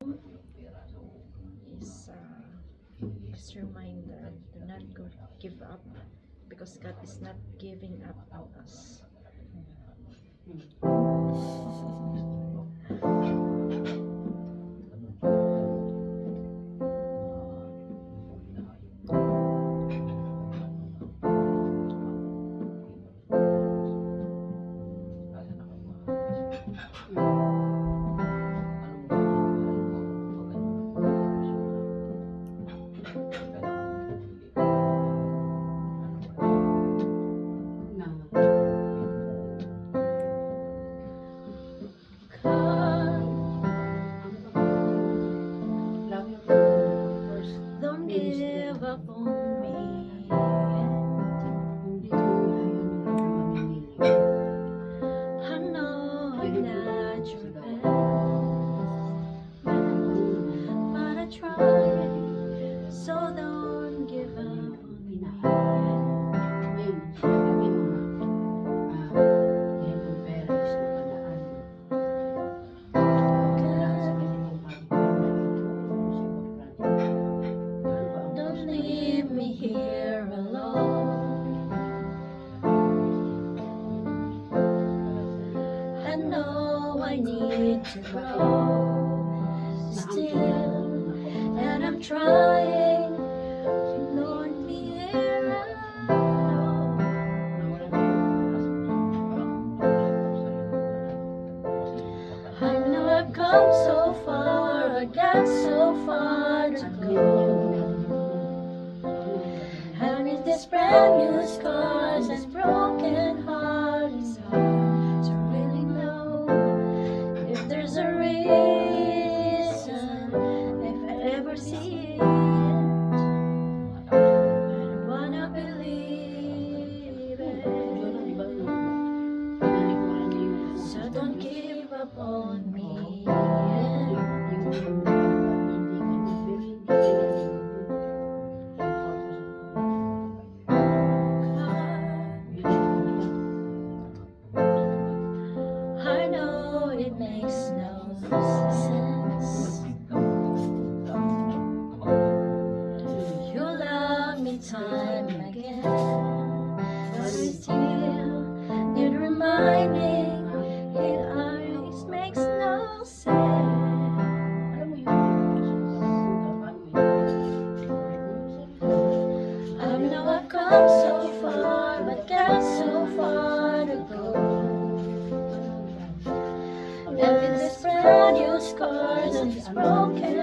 Is reminder, do not give up, because God is not giving up on us. Don't give up on me. I know that you're best, but I try, so don't give up on me. Don't leave me here alone. I know I need to grow still, and I'm trying. Don't be here alone. I know I've come so far, I got so far to go. And with this brand new scars and broken heart, it's hard to really know if there's a reason, if I ever see it. But I wanna believe it. So don't give up on me. I know it makes no sense. You love me time and again, but I still need reminding. It always makes no sense. I know I've come so far, but got so far to go. And with these brand new scars and this broken